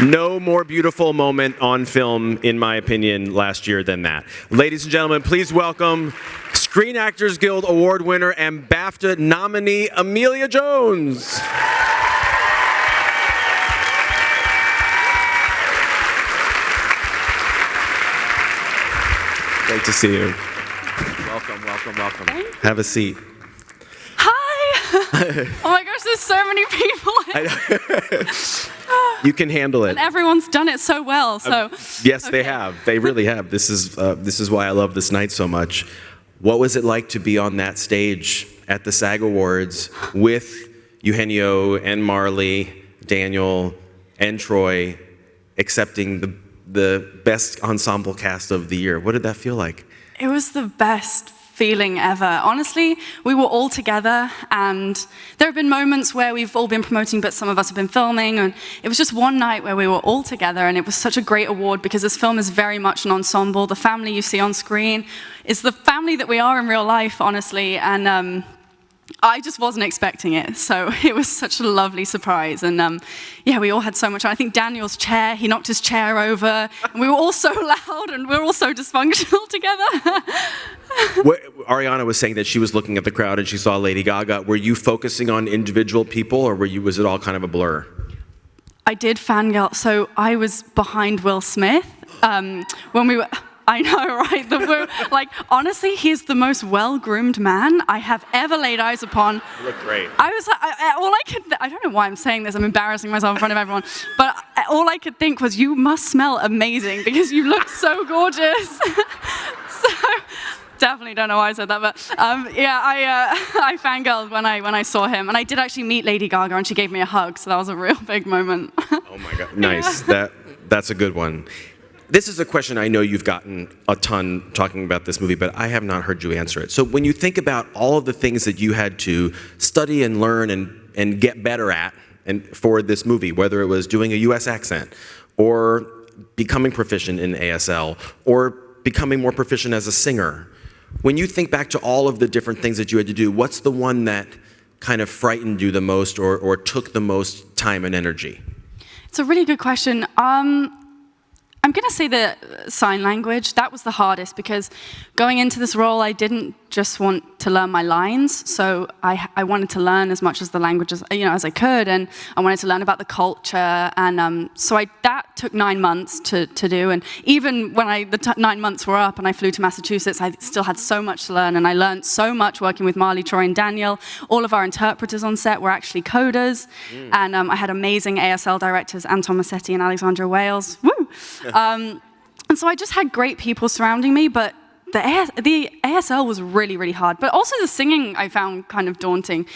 No more beautiful moment on film, in my opinion, last year than that. Ladies and gentlemen, please welcome Screen Actors Guild Award winner and BAFTA nominee Emilia Jones. Great to see you. Welcome, welcome, welcome. Have a seat. Hi! Oh my gosh, there's so many people. You can handle it. And everyone's done it so well. So yes, okay. They have. They really have. This is why I love this night so much. What was it like to be on that stage at the SAG Awards with Eugenio and Marley, Daniel, and Troy accepting the best ensemble cast of the year? What did that feel like? It was the best feeling ever. Honestly, we were all together, and there have been moments where we've all been promoting, but some of us have been filming, and it was just one night where we were all together, and it was such a great award because this film is very much an ensemble. The family you see on screen is the family that we are in real life, honestly, and I just wasn't expecting it, so it was such a lovely surprise, and yeah, we all had so much fun. I think Daniel's chair, he knocked his chair over, and we were all so loud, and we were all so dysfunctional together. Ariana was saying that she was looking at the crowd and she saw Lady Gaga. Were you focusing on individual people, or was it all kind of a blur? I did fangirl, so I was behind Will Smith when we were... I know, right? Like, honestly, he's the most well-groomed man I have ever laid eyes upon. You look great. I was like, I don't know why I'm saying this. I'm embarrassing myself in front of everyone. But all I could think was, you must smell amazing because you look so gorgeous. So, definitely don't know why I said that, but yeah, I fangirled when I saw him, and I did actually meet Lady Gaga, and she gave me a hug, so that was a real big moment. Oh my God, nice. Yeah. That's a good one. This is a question I know you've gotten a ton talking about this movie, but I have not heard you answer it. So when you think about all of the things that you had to study and learn and get better at and for this movie, whether it was doing a US accent or becoming proficient in ASL or becoming more proficient as a singer, when you think back to all of the different things that you had to do, what's the one that kind of frightened you the most or took the most time and energy? It's a really good question. I'm going to say the sign language. That was the hardest because going into this role, I didn't just want to learn my lines. So I wanted to learn as much as the language as I could, and I wanted to learn about the culture. And so that took 9 months to do. And even when the 9 months were up and I flew to Massachusetts, I still had so much to learn. And I learned so much working with Marley, Troy, and Daniel. All of our interpreters on set were actually coders. And I had amazing ASL directors, Anton Massetti and Alexandra Wales. Woo! And so I just had great people surrounding me, but the ASL was really, really hard. But also the singing I found kind of daunting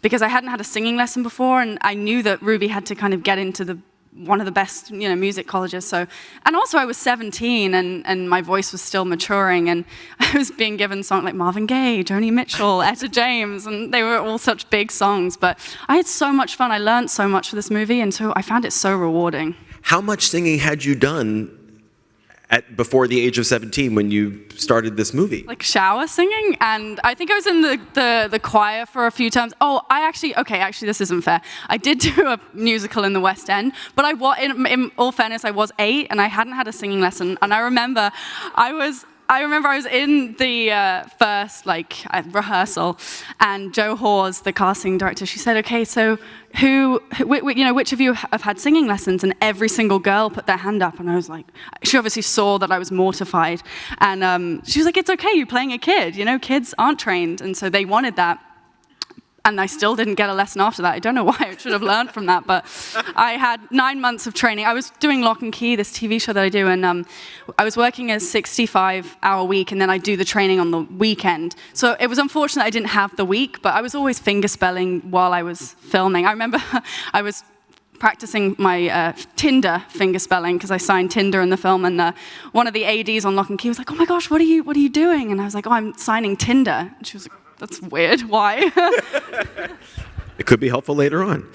because I hadn't had a singing lesson before, and I knew that Ruby had to kind of get into one of the best music colleges. So, and also I was 17 and my voice was still maturing, and I was being given songs like Marvin Gaye, Joni Mitchell, Etta James, and they were all such big songs. But I had so much fun. I learned so much for this movie, and so I found it so rewarding. How much singing had you done before the age of 17 when you started this movie? Like shower singing, and I think I was in the choir for a few times. Oh, actually, this isn't fair. I did do a musical in the West End, but in all fairness, I was 8 and I hadn't had a singing lesson. And I remember I was in the first rehearsal, and Jo Hawes, the casting director, she said, "Okay, so which of you have had singing lessons?" And every single girl put their hand up, and I was like, she obviously saw that I was mortified, and she was like, "It's okay, you're playing a kid. Kids aren't trained," and so they wanted that. And I still didn't get a lesson after that. I don't know why. I should have learned from that. But I had 9 months of training. I was doing Lock and Key, this TV show that I do, and I was working a 65-hour week, and then I do the training on the weekend. So it was unfortunate I didn't have the week, but I was always finger spelling while I was filming. I remember I was practicing my Tinder finger spelling because I signed Tinder in the film, and one of the ADs on Lock and Key was like, "Oh my gosh, what are you doing?" And I was like, "Oh, I'm signing Tinder." And she was like, "That's weird. Why?" It could be helpful later on.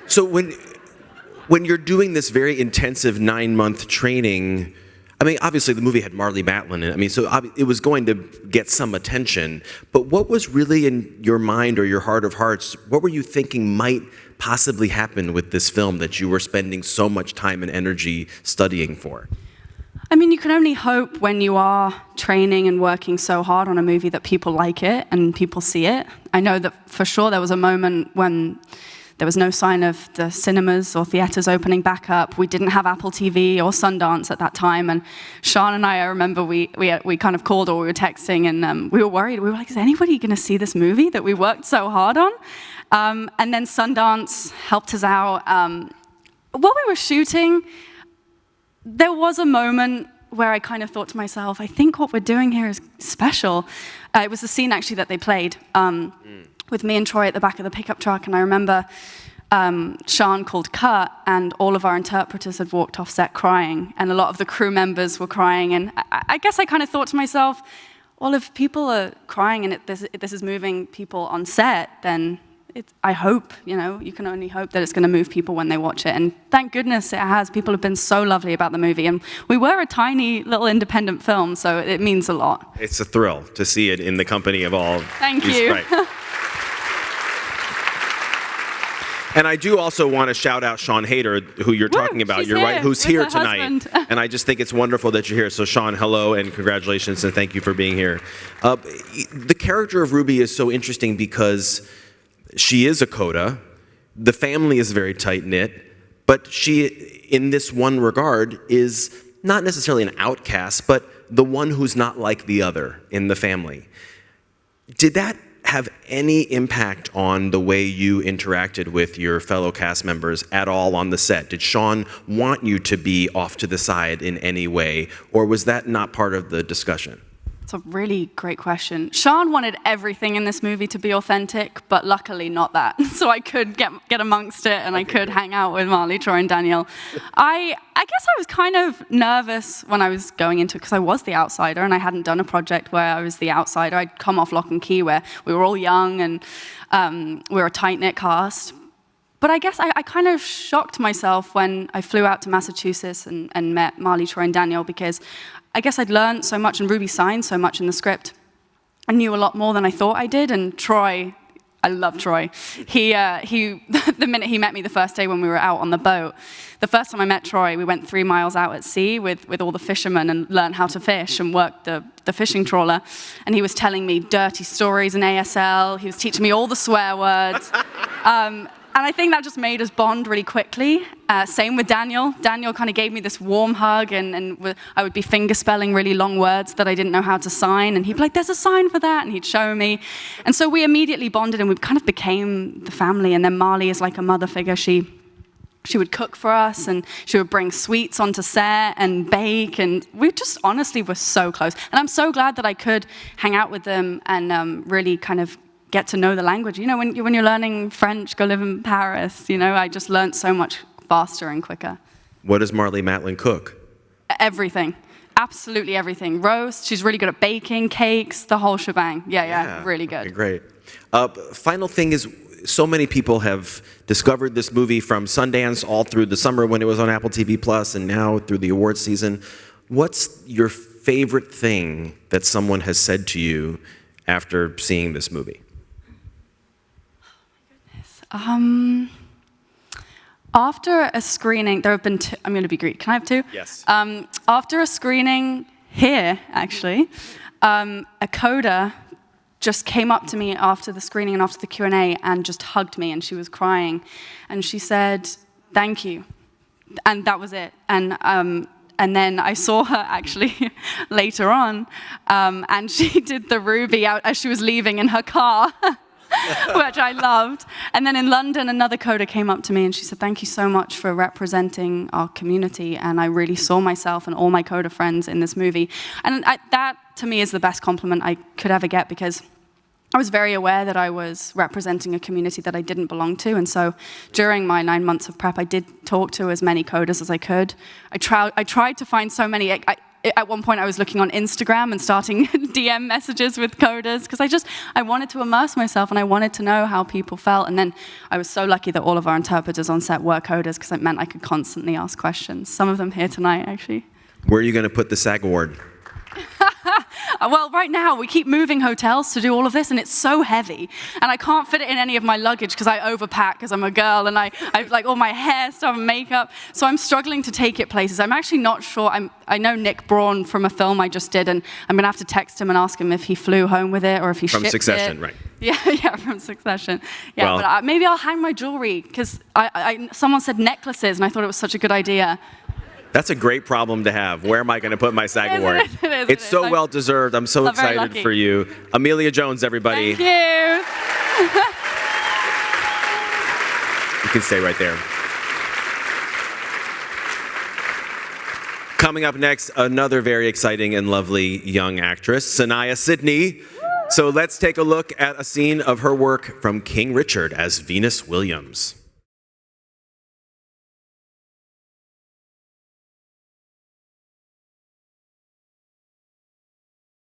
So when you're doing this very intensive 9-month training, I mean, obviously the movie had Marlee Matlin in it. I mean, so it was going to get some attention. But what was really in your mind or your heart of hearts? What were you thinking might possibly happen with this film that you were spending so much time and energy studying for? I mean, you can only hope when you are training and working so hard on a movie that people like it and people see it. I know that for sure there was a moment when there was no sign of the cinemas or theaters opening back up. We didn't have Apple TV or Sundance at that time. And Sean and I remember we kind of called or we were texting and we were worried. We were like, is anybody going to see this movie that we worked so hard on? And then Sundance helped us out. While we were shooting, there was a moment where I kind of thought to myself, I think what we're doing here is special. It was the scene actually that they played with me and Troy at the back of the pickup truck. And I remember Sean called cut and all of our interpreters had walked off set crying. And a lot of the crew members were crying. And I guess I kind of thought to myself, well, if people are crying and this is moving people on set, then I hope, you can only hope that it's going to move people when they watch it. And thank goodness it has. People have been so lovely about the movie. And we were a tiny little independent film, so it means a lot. It's a thrill to see it in the company of all. Thank you. Right. And I do also want to shout out Sean Hader, who you're talking about. She's you're right, who's with here her tonight. husband. And I just think it's wonderful that you're here. So Sean, hello and congratulations and thank you for being here. The character of Ruby is so interesting because she is a coda. The family is very tight-knit, but she, in this one regard, is not necessarily an outcast, but the one who's not like the other in the family. Did that have any impact on the way you interacted with your fellow cast members at all on the set? Did Sean want you to be off to the side in any way, or was that not part of the discussion? It's a really great question. Sean wanted everything in this movie to be authentic, but luckily not that. So I could get amongst it and I could hang out with Marlee, Troy, and Daniel. I guess I was kind of nervous when I was going into it because I was the outsider and I hadn't done a project where I was the outsider. I'd come off Lock and Key where we were all young and we were a tight-knit cast. But I guess I kind of shocked myself when I flew out to Massachusetts and met Marlee, Troy, and Daniel because I guess I'd learned so much and Ruby signed so much in the script. I knew a lot more than I thought I did. And Troy, I love Troy. He the minute he met me the first day when we were out on the boat, the first time I met Troy, we went 3 miles out at sea with all the fishermen and learned how to fish and worked the fishing trawler. And he was telling me dirty stories in ASL. He was teaching me all the swear words. And I think that just made us bond really quickly. Same with Daniel. Daniel kind of gave me this warm hug, and I would be finger spelling really long words that I didn't know how to sign, and he'd be like, there's a sign for that, and he'd show me. And so we immediately bonded, and we kind of became the family. And then Marlee is like a mother figure. She would cook for us, and she would bring sweets onto set and bake, and we just honestly were so close. And I'm so glad that I could hang out with them and really kind of get to know the language. When you're learning French, go live in Paris, I just learned so much faster and quicker. What does Marlee Matlin cook? Everything. Absolutely everything. Roast, she's really good at baking, cakes, the whole shebang. Yeah, really good. Okay, great. Final thing is, so many people have discovered this movie from Sundance all through the summer when it was on Apple TV Plus and now through the awards season. What's your favorite thing that someone has said to you after seeing this movie? After a screening, there have been two. I'm going to be Greek. Can I have two? Yes. After a screening here, actually, a coder just came up to me after the screening and after the Q&A and just hugged me, and she was crying, and she said, "Thank you," and that was it. And then I saw her actually later on, and she did the Ruby out as she was leaving in her car. Which I loved. And then in London, another coder came up to me and she said, thank you so much for representing our community. And I really saw myself and all my coder friends in this movie. And that, to me, is the best compliment I could ever get because I was very aware that I was representing a community that I didn't belong to. And so during my 9 months of prep, I did talk to as many coders as I could. I tried to find so many. At one point, I was looking on Instagram and starting DM messages with coders because I wanted to immerse myself and I wanted to know how people felt. And then I was so lucky that all of our interpreters on set were coders because it meant I could constantly ask questions. Some of them here tonight, actually. Where are you going to put the SAG award? Well, right now, we keep moving hotels to do all of this, and it's so heavy. And I can't fit it in any of my luggage because I overpack because I'm a girl, and I like all my hair stuff and makeup. So I'm struggling to take it places. I'm actually not sure. I know Nick Braun from a film I just did, and I'm going to have to text him and ask him if he flew home with it or if he shipped it. From Succession, right. Yeah, from Succession. Yeah, Well, but maybe I'll hang my jewelry because someone said necklaces, and I thought it was such a good idea. That's a great problem to have. Where am I going to put my SAG award? It's so well deserved. I'm so excited for you. Emilia Jones, everybody. Thank you. You can stay right there. Coming up next, another very exciting and lovely young actress, Sanaya Sidney. So let's take a look at a scene of her work from King Richard as Venus Williams.